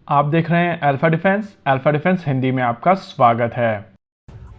आप देख रहे हैं अल्फा डिफेंस हिंदी में आपका स्वागत है।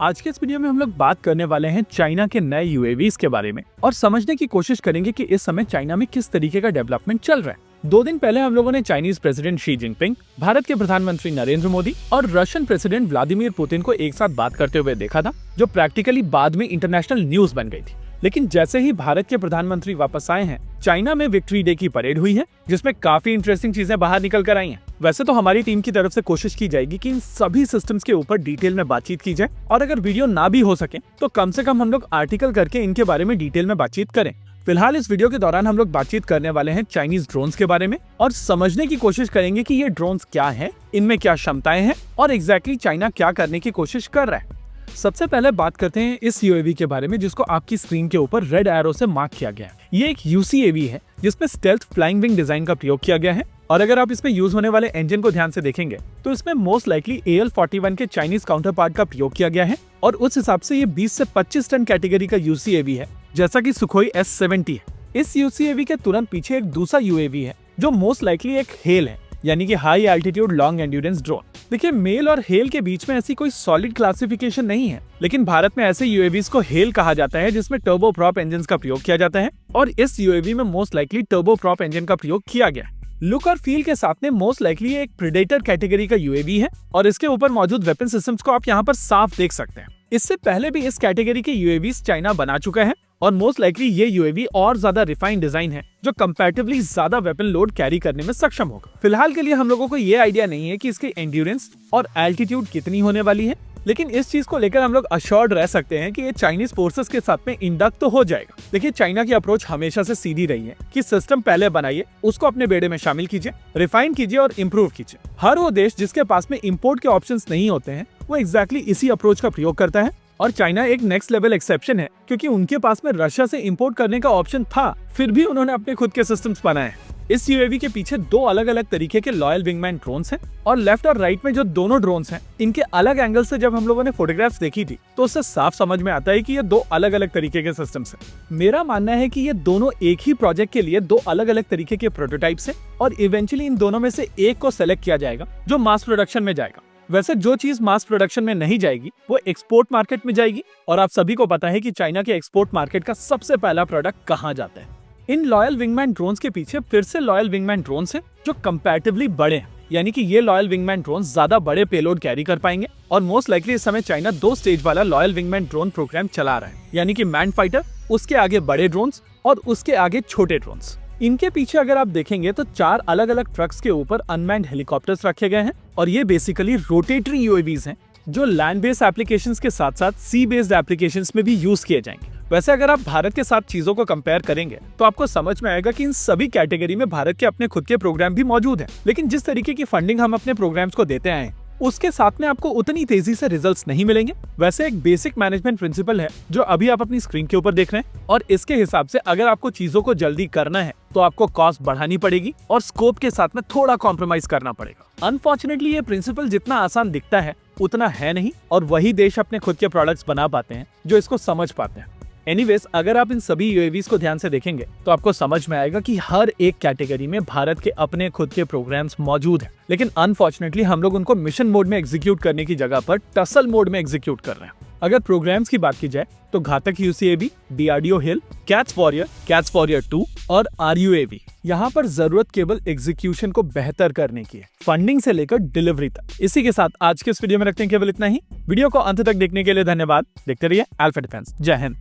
आज के इस वीडियो में हम लोग बात करने वाले हैं चाइना के नए यूएवीज के बारे में और समझने की कोशिश करेंगे कि इस समय चाइना में किस तरीके का डेवलपमेंट चल रहा है। 2 दिन पहले हम लोगों ने Chinese president Xi Jinping, Bharat के प्रधानमंत्री नरेंद्र मोदी और रशियन प्रेसिडेंट व्लादिमीर पुतिन को एक साथ बात करते हुए देखा था, जो प्रैक्टिकली बाद में इंटरनेशनल न्यूज बन गई थी। लेकिन जैसे ही भारत के प्रधानमंत्री वापस आए हैं, चाइना में विक्ट्री डे की परेड हुई है, जिसमें काफी इंटरेस्टिंग चीजें बाहर निकल कर आई हैं। वैसे तो हमारी टीम की तरफ से कोशिश की जाएगी कि इन सभी सिस्टम्स के ऊपर डिटेल में बातचीत की जाए, और अगर वीडियो ना भी हो सके तो कम से कम हम लोग आर्टिकल करके इनके बारे में डिटेल में बातचीत करें। फिलहाल इस वीडियो के दौरान हम लोग बातचीत करने वाले हैं चाइनीज ड्रोन्स के बारे में और समझने की कोशिश करेंगे कि ये ड्रोन्स क्या हैं, इनमें क्या क्षमताएं हैं और एग्जैक्टली चाइना क्या करने की कोशिश कर रहा है। सबसे पहले बात करते हैं इस यूएवी के बारे में, जिसको आपकी स्क्रीन के ऊपर रेड एरो से मार्क किया गया है। ये एक यूसीएवी है जिसमें स्टेल्थ फ्लाइंग विंग डिजाइन का प्रयोग किया गया है, और अगर आप इसमें यूज होने वाले इंजन को ध्यान से देखेंगे तो इसमें मोस्ट लाइकली AL-41 के चाइनीज काउंटर पार्ट का प्रयोग किया गया है, और उस हिसाब से ये 20 से 25 टन कैटेगरी का यूसीएवी है, जैसा कि सुखोई S-70 है। इस यूसीएवी के तुरंत पीछे एक दूसरा यूएवी है जो मोस्ट लाइकली एक हेल है, यानी कि high altitude long endurance drone. देखिए, मेल और हेल के बीच में ऐसी कोई सॉलिड क्लासिफिकेशन नहीं है, लेकिन भारत में ऐसे यूएवीज को हेल कहा जाता है जिसमें टर्बो प्रॉप इंजन का प्रयोग किया जाता है, और इस यूएवी में most likely turbo prop engine का प्रयोग किया गया है। लुक और फील के साथ में मोस्ट लाइकली एक प्रेडेटर कैटेगरी का यूएवी है, और इसके ऊपर मौजूद वेपन सिस्टम्स को आप यहाँ पर साफ देख सकते हैं। इससे पहले भी इस कैटेगरी के यूएवीज चाइना बना चुका है, और मोस्ट लाइकली ये यूएवी और ज्यादा रिफाइंड डिजाइन है जो कंपैरेटिवली ज्यादा वेपन लोड कैरी करने में सक्षम होगा। फिलहाल के लिए हम लोगों को ये आइडिया नहीं है कि इसकी एंड्योरेंस और एल्टीट्यूड कितनी होने वाली है, लेकिन इस चीज को लेकर हम लोग अश्योर्ड रह सकते हैं कि ये चाइनीज फोर्सेस के साथ में इंडक्ट तो हो जाएगा। देखिए, चाइना की अप्रोच हमेशा से सीधी रही है कि सिस्टम पहले बनाइए, उसको अपने बेड़े में शामिल कीजिए, रिफाइन कीजिए और इम्प्रूव कीजिए। हर वो देश जिसके पास में इम्पोर्ट के ऑप्शंस नहीं होते हैं, वो एग्जैक्टली इसी अप्रोच का प्रयोग करता है, और चाइना एक नेक्स्ट लेवल एक्सेप्शन है, क्योंकि उनके पास में रशिया से इंपोर्ट करने का ऑप्शन था, फिर भी उन्होंने अपने खुद के सिस्टम्स बनाए हैं। इस यूएवी के पीछे 2 अलग अलग तरीके के लॉयल विंगमैन ड्रोन्स हैं, और लेफ्ट और राइट में जो दोनों ड्रोन्स हैं, इनके अलग एंगल से जब हम लोगों ने फोटोग्राफ्स देखी थी तो उससे साफ समझ में आता है कि ये 2 अलग अलग तरीके के सिस्टम्स हैं। मेरा मानना है कि ये दोनों एक ही प्रोजेक्ट के लिए 2 अलग अलग तरीके के प्रोटोटाइप्स हैं, और इवेंचुअली इन दोनों में से एक को सेलेक्ट किया जाएगा जो मास प्रोडक्शन में जाएगा। वैसे जो चीज मास प्रोडक्शन में नहीं जाएगी वो एक्सपोर्ट मार्केट में जाएगी, और आप सभी को पता है कि चाइना के एक्सपोर्ट मार्केट का सबसे पहला प्रोडक्ट कहाँ जाता है। इन लॉयल विंगमैन ड्रोन्स के पीछे फिर से लॉयल विंगमैन ड्रोन्स हैं जो कंपैरेटिवली बड़े हैं, यानी कि ये लॉयल विंगमैन ड्रोन्स ज्यादा बड़े पेलोड कैरी कर पाएंगे, और मोस्ट लाइकली इस समय चाइना 2 स्टेज वाला लॉयल विंगमैन ड्रोन प्रोग्राम चला रहा है, यानी कि मैन फाइटर, उसके आगे बड़े ड्रोन्स और उसके आगे छोटे ड्रोन्स। इनके पीछे अगर आप देखेंगे तो 4 अलग अलग ट्रक्स के ऊपर अनमैन्ड हेलीकॉप्टर्स रखे गए हैं, और ये बेसिकली रोटेटरी यूएवीज हैं जो लैंड बेस्ड एप्लीकेशंस के साथ साथ सी बेस्ड एप्लीकेशंस में भी यूज किए जाएंगे। वैसे अगर आप भारत के साथ चीजों को कंपेयर करेंगे तो आपको समझ में आएगा कि इन सभी कैटेगरी में भारत के अपने खुद के प्रोग्राम भी मौजूद हैं, लेकिन जिस तरीके की फंडिंग हम अपने प्रोग्राम्स को देते आए हैं उसके साथ में आपको उतनी तेजी से रिजल्ट्स नहीं मिलेंगे। वैसे एक बेसिक मैनेजमेंट प्रिंसिपल है जो अभी आप अपनी स्क्रीन के ऊपर देख रहे हैं, और इसके हिसाब से अगर आपको चीजों को जल्दी करना है तो आपको कॉस्ट बढ़ानी पड़ेगी और स्कोप के साथ में थोड़ा कॉम्प्रोमाइज करना पड़ेगा। अनफॉर्चुनेटली ये प्रिंसिपल जितना आसान दिखता है उतना है नहीं, और वही देश अपने खुद के प्रोडक्ट्स बना पाते हैं जो इसको समझ पाते हैं। एनीवेज, अगर आप इन सभी यूएवीज को ध्यान से देखेंगे तो आपको समझ में आएगा कि हर एक कैटेगरी में भारत के अपने खुद के प्रोग्राम्स मौजूद हैं, लेकिन अनफॉर्चुनेटली हम लोग उनको मिशन मोड में एग्जीक्यूट करने की जगह पर टसल मोड में एग्जीक्यूट कर रहे हैं। अगर प्रोग्राम्स की बात की जाए तो घातक यूसीएवी, डीआरडीओ हिल, कैट्स वॉरियर 2 और आरयूएवी, यहाँ पर जरूरत केवल एग्जीक्यूशन को बेहतर करने की है, फंडिंग से लेकर डिलीवरी तक। इसी के साथ आज के इस वीडियो में रखते हैं केवल इतना ही। वीडियो को अंत तक देखने के लिए धन्यवाद। देखते रहिए अल्फा डिफेंस। जय हिंद।